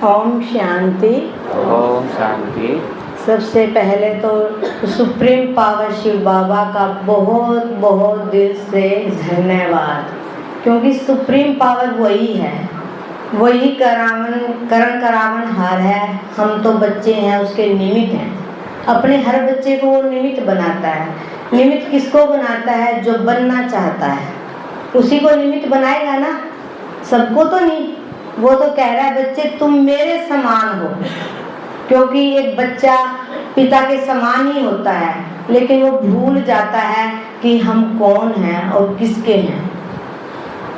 ओम शांति। ओम शांति। सबसे पहले तो सुप्रीम पावर शिव बाबा का बहुत बहुत दिल से धन्यवाद, क्योंकि सुप्रीम पावर वही है, वही करण करावन हार है। हम तो बच्चे हैं, उसके निमित्त हैं। अपने हर बच्चे को वो निमित्त बनाता है। निमित्त किसको बनाता है? जो बनना चाहता है उसी को निमित्त बनाएगा ना, सबको तो नहीं। वो तो कह रहा है बच्चे तुम मेरे समान हो, क्योंकि एक बच्चा पिता के समान ही होता है, लेकिन वो भूल जाता है कि हम कौन हैं और किसके हैं।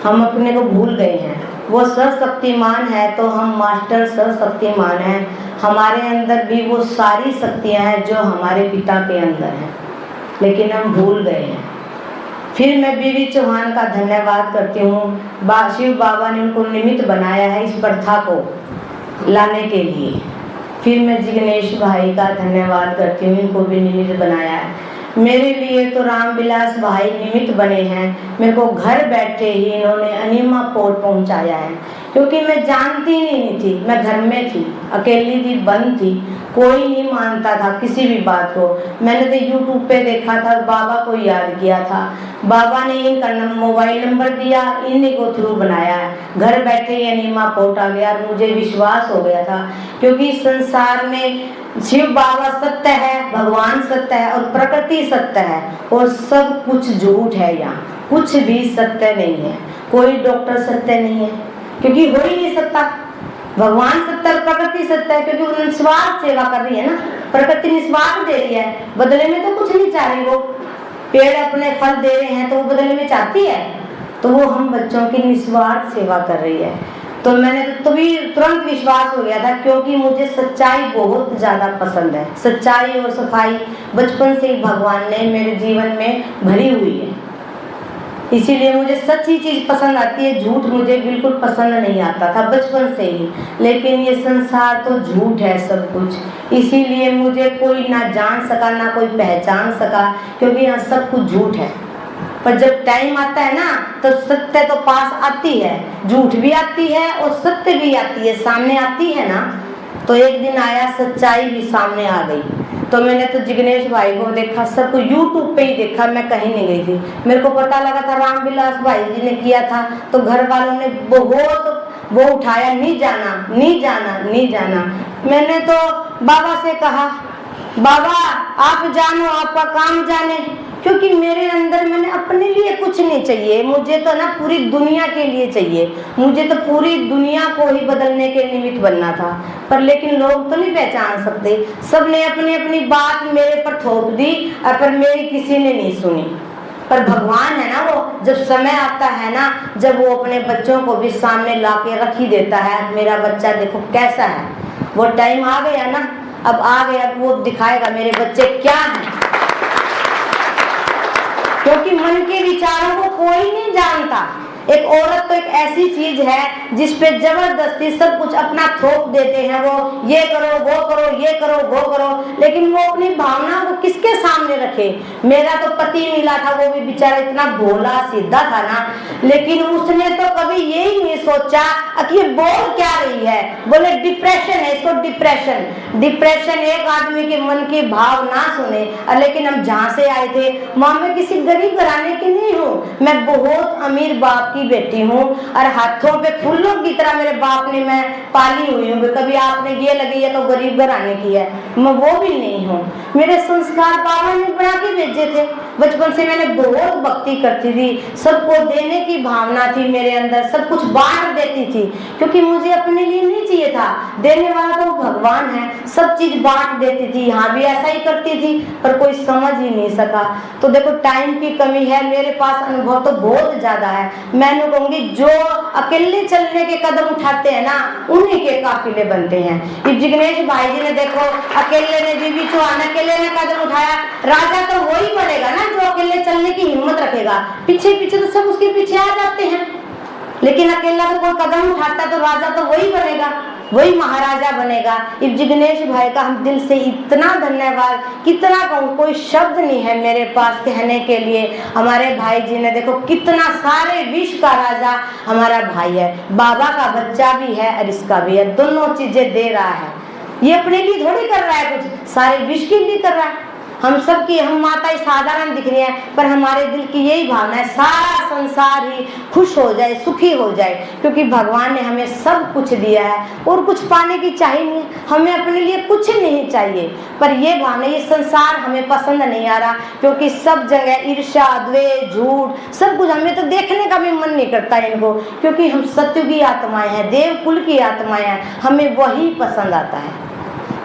हम अपने को भूल गए हैं। वो सर्वशक्तिमान है तो हम मास्टर सर्वशक्तिमान हैं। हमारे अंदर भी वो सारी शक्तियां हैं जो हमारे पिता के अंदर हैं, लेकिन हम भूल गए हैं। फिर मैं बीवी चौहान का धन्यवाद करती हूँ। शिव बाबा ने उनको निमित्त बनाया है इस प्रथा को लाने के लिए। फिर मैं जिग्नेश भाई का धन्यवाद करती हूँ, इनको भी निमित्त बनाया है। मेरे लिए तो रामविलास भाई निमित्त बने हैं। मेरे को घर बैठे ही इन्होंने अनीमा पोर्ट पहुंचाया है, क्योंकि मैं जानती नहीं थी। मैं घर में थी, अकेली थी, बंद थी, कोई नहीं मानता था किसी भी बात को। मैंने तो यूट्यूब पे देखा था, बाबा को याद किया था। बाबा ने इनका मोबाइल नंबर दिया, इन्हीं को थ्रू बनाया है। घर बैठे ही अनीमा पोर्ट आ गया। मुझे विश्वास हो गया था, क्योंकि संसार में शिव बाबा सत्य है, भगवान सत्य है और प्रकृति सत्य है, और सब कुछ झूठ है। यहाँ कुछ भी सत्य नहीं है। कोई डॉक्टर सत्य नहीं है, क्योंकि हो ही नहीं सकता। भगवान सत्य और प्रकृति सत्य है, क्योंकि वो निस्वार्थ सेवा कर रही है ना। प्रकृति निस्वार्थ दे रही है, बदले में तो कुछ नहीं चाह रही। वो पेड़ अपने फल दे रहे हैं तो वो बदले में चाहती है, तो वो हम बच्चों की निस्वार्थ सेवा कर रही है। तो मैंने तभी तुरंत विश्वास हो गया था, क्योंकि मुझे सच्चाई बहुत ज़्यादा पसंद है। सच्चाई और सफाई बचपन से ही भगवान ने मेरे जीवन में भरी हुई है, इसीलिए मुझे सच्ची चीज़ पसंद आती है। झूठ मुझे बिल्कुल पसंद नहीं आता था बचपन से ही, लेकिन ये संसार तो झूठ है सब कुछ। इसीलिए मुझे कोई ना जान सका, ना कोई पहचान सका, क्योंकि यहाँ सब कुछ झूठ है। पर जब टाइम आता है ना, तो सत्य तो पास आती है, झूठ भी आती है और सत्य भी आती है, सामने आती है ना। तो एक दिन आया, सच्चाई भी सामने आ गई। तो मैंने तो जिग्नेश भाई को देखा, सबको यूट्यूब पे ही देखा, मैं कहीं नहीं गई थी। मेरे को पता लगा था रामविलास भाई जी ने किया था, तो घर वालों ने बहुत वो उठाया, नहीं जाना नहीं जाना नहीं जाना। मैंने तो बाबा से कहा, बाबा आप जानो, आपका काम जाने, क्योंकि मेरे अंदर मैंने अपने लिए कुछ नहीं चाहिए। मुझे तो ना पूरी दुनिया के लिए चाहिए। मुझे तो पूरी दुनिया को ही बदलने के निमित्त बनना था, पर लेकिन लोग तो नहीं पहचान सकते। सबने अपनी अपनी बात मेरे पर थोप दी, और पर मेरी किसी ने नहीं सुनी। पर भगवान है ना, वो जब समय आता है ना, जब वो अपने बच्चों को भी सामने ला के रख ही देता है। मेरा बच्चा देखो कैसा है, वो टाइम आ गया ना, अब आ गया, वो दिखाएगा मेरे बच्चे क्या हैं। क्योंकि मन के विचारों को कोई नहीं जानता। एक औरत तो एक ऐसी चीज है जिस पे जबरदस्ती सब कुछ अपना थोप देते हैं। वो ये करो, वो करो, ये करो, वो करो, लेकिन वो अपनी भावना को किसके सामने रखे। मेरा तो पति मिला था, वो भी बेचारा इतना भोला सीधा था ना, लेकिन उसने तो कभी यही नहीं सोचा कि ये बोल क्या रही है। बोले डिप्रेशन है, इसको डिप्रेशन। डिप्रेशन एक आदमी के मन की भाव ना सुने। लेकिन हम जहाँ से आए थे, माँ मैं किसी गरीब घराने की नहीं हूँ, मैं बहुत अमीर बाप की बेटी हूँ, और हाथों पे फूलों की तरह मेरे बाप ने मैं पाली हुई हूँ। कभी आपने ये लगी है तो गरीब घराने की है, मैं वो भी नहीं हूँ। मेरे संस्कार बाबा ने बना के भेजे थे। बचपन से मैंने बहुत भक्ति करती थी, सबको देने की भावना थी मेरे अंदर, सब कुछ बांट देती थी, क्योंकि मुझे अपने लिए नहीं चाहिए था। देने वाला तो भगवान है, सब चीज बांट देती थी। यहाँ भी ऐसा ही करती थी, पर कोई समझ ही नहीं सका। तो देखो टाइम की कमी है, मेरे पास अनुभव तो बहुत ज्यादा है। मैं कहूंगी जो अकेले चलने के कदम उठाते हैं ना, उन्हीं के काफिले बनते हैं। ये जिग्नेश भाई जी ने देखो, अकेले ने, बीवी चौहान अकेले ने कदम उठाया। राजा तो वही बनेगा ना जो अकेले चलने की हिम्मत रखेगा। पीछे पीछे तो सब उसके पीछे आ जाते हैं। लेकिन अकेला तो कोई कदम उठाता तो राजा तो वही बनेगा, वही महाराजा बनेगा। इस जिग्नेश भाई का हम दिल से इतना धन्यवाद, कितना कहूँ, कोई शब्द नहीं है मेरे पास कहने के लिए। हमारे भाई जी ने देखो कितना, सारे विश्व का राजा हमारा भाई है, बाबा का बच्चा भी है और इसका भी है, दोनों चीजें दे रहा है। ये अपने लिए थोड़ी कर रहा है कुछ, सारे विश्व के लिए कर रहा है। हम सब की, हम माताएं साधारण दिख रही हैं, पर हमारे दिल की यही भावना है सारा संसार ही खुश हो जाए, सुखी हो जाए, क्योंकि भगवान ने हमें सब कुछ दिया है और कुछ पाने की चाहिए नहीं, हमें अपने लिए कुछ नहीं चाहिए। पर ये भावना, ये संसार हमें पसंद नहीं आ रहा, क्योंकि सब जगह ईर्ष्या, द्वेष, झूठ, सब कुछ, हमें तो देखने का भी मन नहीं करता इनको, क्योंकि हम सत्युगी आत्माएं हैं, देव कुल की आत्माएं हैं, हमें वही पसंद आता है।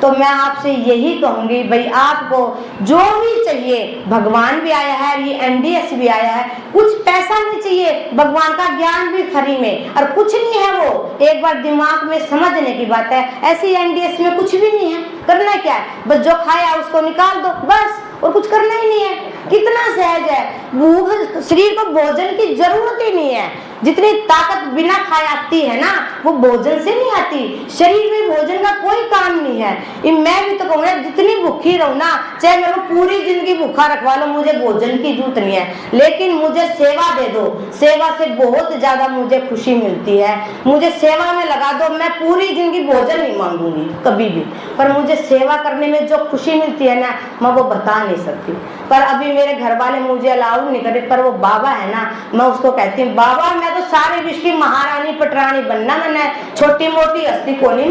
तो मैं आपसे यही कहूंगी भाई, आपको जो भी चाहिए, भगवान भी आया है, ये एनडीएस भी आया है, कुछ पैसा नहीं चाहिए, भगवान का ज्ञान भी फ्री में, और कुछ नहीं है वो, एक बार दिमाग में समझने की बात है। ऐसी एनडीएस में कुछ भी नहीं है, करना क्या है, बस जो खाया उसको निकाल दो बस, और कुछ करना ही नहीं है। कितना सहज है, भूख, शरीर को भोजन की जरूरत ही नहीं है। जितनी ताकत बिना खाए आती है ना, वो भोजन से नहीं आती, शरीर में भोजन का कोई काम नहीं है। मैं भी तो कहूँगा, जितनी भूखी रहूं ना, चाहे मेरे को पूरी जिंदगी भूखा रखवा लो, मुझे भोजन की जरूरत नहीं है, लेकिन मुझे सेवा दे दो, सेवा से बहुत ज्यादा मुझे खुशी मिलती है। मुझे सेवा में लगा दो, मैं पूरी जिंदगी भोजन नहीं मांगूंगी कभी भी, पर मुझे सेवा करने में जो खुशी मिलती है ना, मैं वो बता नहीं सकती। पर अभी मेरे घर वाले मुझे अलाउ नहीं करे, पर वो बाबा है ना, मैं उसको कहती हूँ, बाबा मैं तो सारे विश्व की महारानी पटरानी बनना, मैंने छोटी मोटी हस्ती को नहीं,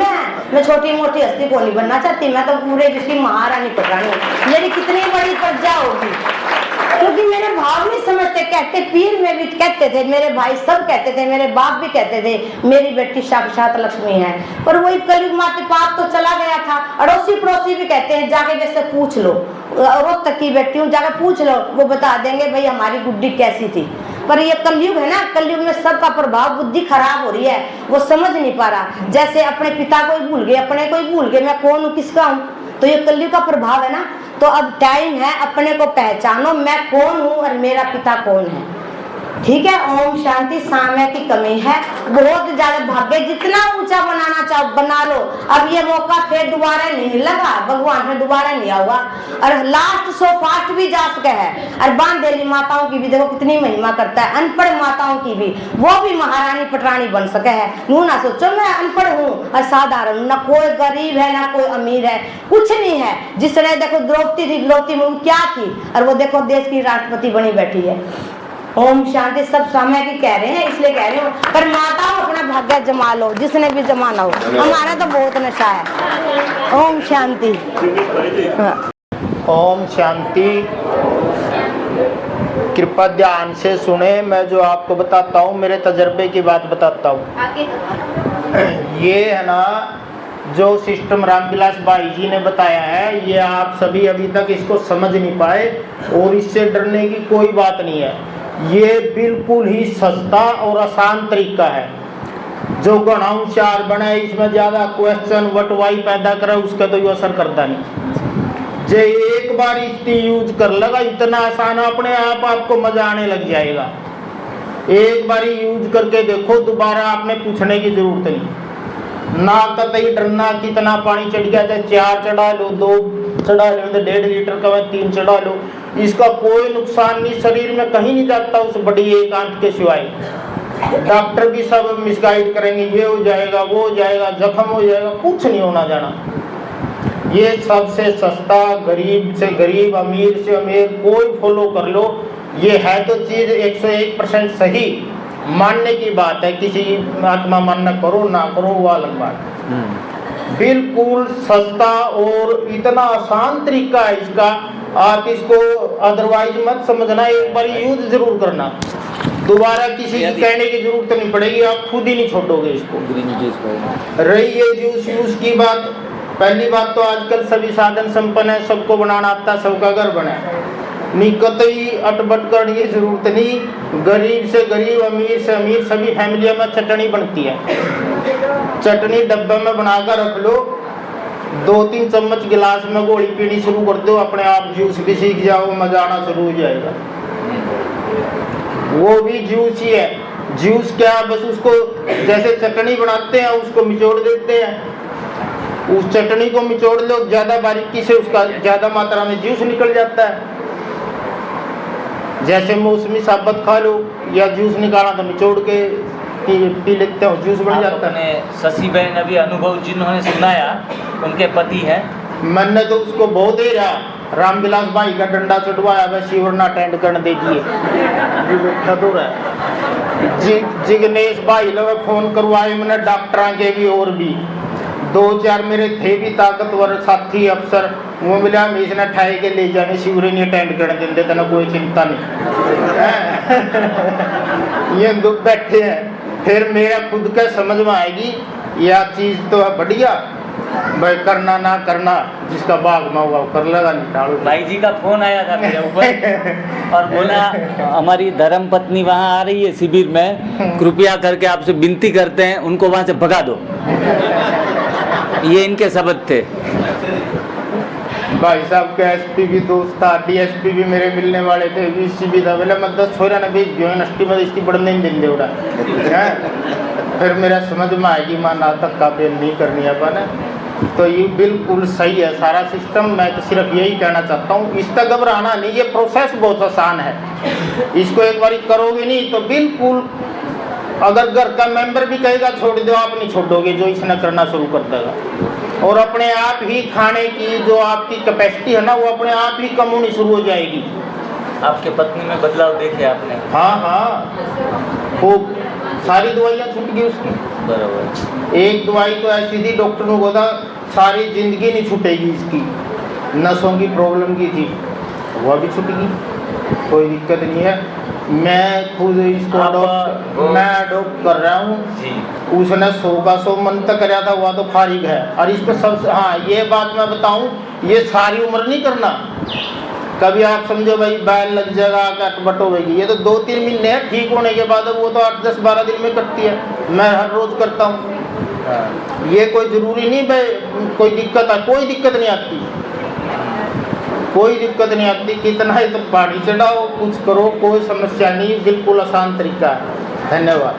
मैं छोटी मोटी हस्ती को नहीं बनना चाहती, मैं तो पूरे विश्व की महारानी पटरानी, मेरी कितनी बड़ी प्रजा होगी। क्योंकि मेरे भाव नहीं समझते, कहते पीर में भी कहते थे, मेरे भाई सब कहते थे, मेरे बाप भी कहते थे मेरी बेटी साक्षात लक्ष्मी है, पर वही कलयुग माते पाप तो चला गया था। अड़ोसी पड़ोसी भी कहते हैं, जाके जैसे पूछ लो, रोज तक की बेटी हूँ, जाके पूछ लो, वो बता देंगे भाई हमारी गुड्डी कैसी थी। पर ये कलयुग है ना, कलयुग में सबका प्रभाव, बुद्धि खराब हो रही है, वो समझ नहीं पा रहा। जैसे अपने पिता को ही भूल गए, अपने को ही भूल गए, मैं कौन हूँ, किसका हूँ, तो ये कलयुग का प्रभाव है ना। तो अब टाइम है, अपने को पहचानो, मैं कौन हूँ और मेरा पिता कौन है। ठीक है, ओम शांति। सामय की कमी है बहुत ज्यादा, भाग्य जितना ऊंचा बनाना चाहो बना लो। अब ये मौका फिर दोबारा नहीं लगा, भगवान में दोबारा नहीं आऊगा, और लास्ट सो फास्ट भी जा सके है। और बांधेली माताओं की भी देखो कितनी महिमा करता है, अनपढ़ माताओं की भी, वो भी महारानी पटरानी बन सके है। यूं ना सोचो मैं अनपढ़ हूँ और साधारण, ना कोई गरीब है ना कोई अमीर है, कुछ नहीं है। जिसने देखो द्रौपदी थी, द्रौपदी में क्या थी, और वो देखो देश की राष्ट्रपति बनी बैठी है। ओम शांति। सब समय की कह रहे हैं इसलिए कह रहे हो, पर माताओं अपना भाग्य जमा लो, जिसने भी जमाना हो, हमारा तो बहुत नशा है। ओम शांति। ओम शांति। कृपया ध्यान से सुने, मैं जो आपको बताता हूँ मेरे तजर्बे की बात बताता हूँ। ये है ना जो सिस्टम रामविलास भाई जी ने बताया है, ये आप सभी अभी तक इसको समझ नहीं पाए, और इससे डरने की कोई बात नहीं है। ये बिल्कुल ही सस्ता और आसान तरीका है। जो गणाऊं चार बने, इसमें ज्यादा क्वेश्चन वटवाई पैदा करे, उसका तो ये असर करता नहीं। जे एक बार इसकी यूज कर लगा, इतना आसान, अपने आप आपको मजा आने लग जाएगा। एक बार यूज करके देखो, दोबारा आपने पूछने की जरूरत नहीं। ना कतई डरना कितना पानी चढ़ गया, चाहे 4 चढ़ा लो, 2 चढ़ा लो, 1.5 लीटर का 3 चढ़ा लो, इसका कोई नुकसान नहीं, शरीर में कहीं नहीं जाता उस बड़ी एकांत के सिवाय। डॉक्टर भी सब मिसगाइड करेंगे, ये हो जाएगा, वो हो जाएगा, जख्म हो जाएगा, कुछ नहीं होना जाना। ये सबसे सस्ता, गरीब से गरीब, अमीर से अमीर, कोई फॉलो कर लो। ये है तो चीज 101% सही, मानने की बात है, किसी आत्मा मानना करो ना करो वो अलग बात है। बिल्कुल सस्ता और इतना आसान तरीका है इसका, आप इसको अदरवाइज मत समझना, एक बार यूज जरूर करना, दोबारा किसी की कहने की जरूरत नहीं पड़ेगी, आप खुद ही नहीं छोड़ोगे इसको। रही ये जूस यूज की बात, पहली बात तो आजकल सभी साधन संपन्न है, सबको बनाना आता, सबका घर बना है, निकतई अटबट करने की जरूरत नहीं। गरीब से गरीब, अमीर से अमीर, सभी फैमिलियों में चटनी बनती है। चटनी डब्बे में बनाकर रख लो, 2-3 चम्मच गिलास में गोली पीनी शुरू कर दो, अपने आप जूस भी सीख जाओ, मजा आना शुरू हो जाएगा। वो भी जूस ही है, जूस क्या, बस उसको जैसे चटनी बनाते हैं उसको निचोड़ देते हैं, उस चटनी को निचोड़ लो ज्यादा बारीकी से, उसका ज्यादा मात्रा में जूस निकल जाता है। जैसे मौसमी शरबत खा लो या जूस निकाला तो निचोड़ के पी लेते हो, जूस बन जाता है। शशि बहन अभी अनुभव जिन्होंने सुनाया उनके पति हैं, मैंने तो उसको बहुत दे रहा, रामविलास भाई का डंडा चढ़वाया, वह शिवरना अटेंड करने दीजिए तो जिग्नेश भाई लोग फोन करवाए मैंने, डॉक्टर के भी और भी 2-4 मेरे थे भी ताकतवर साथी अफसर, वो मिला इसने ठाए के ले जाने शिविर नहीं अटेंड करने देते तना, कोई चिंता नहीं ये दुख बैठे हैं। फिर मेरा खुद का समझ में आएगी यह चीज तो है बढ़िया, भाई करना ना करना जिसका बाग में हुआ कर लगा, नहीं डालो। भाई जी का फोन आया था मेरे ऊपर और बोला हमारी धर्म पत्नी वहाँ आ रही है शिविर में, कृपया करके आपसे विनती करते हैं उनको वहाँ से भगा दो। ये इनके शब्द थे। भाई साहब का एसपी भी दोस्त था, डीएसपी भी मेरे मिलने वाले थे, वीसी भी था, बोले मैं 10 छोरा ने भेज दियो नष्टी में इसकी बढ़ने नहीं दिन दे उड़ा। फिर मेरा समझ में आएगी मां नाटक का बेल नहीं करनी अपन, तो ये बिल्कुल सही है सारा सिस्टम। मैं तो सिर्फ यही कहना चाहता हूँ, इसका घबराना नहीं, ये प्रोसेस बहुत आसान है, इसको एक बार करोगे नहीं तो बिल्कुल, अगर घर का मेंबर भी कहेगा छोड़ दो आप नहीं छोड़ोगे, जो इसने करना शुरू कर देगा। और अपने आप ही खाने की जो आपकी कैपेसिटी है ना वो अपने आप ही कम होनी शुरू हो जाएगी। आपके पत्नी में बदलाव देखे आपने? हाँ हाँ, खूब सारी दवाइयाँ छूट गई उसकी। बराबर। एक दवाई तो ऐसी थी डॉक्टर ने बोला सारी जिंदगी नहीं छूटेगी इसकी, नसों की प्रॉब्लम की थी, वह भी छूट गई, कोई दिक्कत नहीं है। मैं खुद इसको अडॉप्ट कर रहा हूँ, उसने 100 का 100 मन तक कराया था, हुआ तो फारिग है। और इसको सबसे हाँ ये बात मैं बताऊँ, ये सारी उम्र नहीं करना, कभी आप समझो भाई बैल लग जाएगा कटबट होगी, ये तो 2-3 महीने है ठीक होने के बाद, वो तो 8-10-12 दिन में कटती है, मैं हर रोज करता हूँ। ये कोई जरूरी नहीं भाई कोई दिक्कत है, कोई दिक्कत नहीं आती, कोई दिक्कत नहीं आती, कितना ही तो पहाड़ी चढ़ाओ कुछ करो, कोई समस्या नहीं, बिल्कुल आसान तरीका है। धन्यवाद।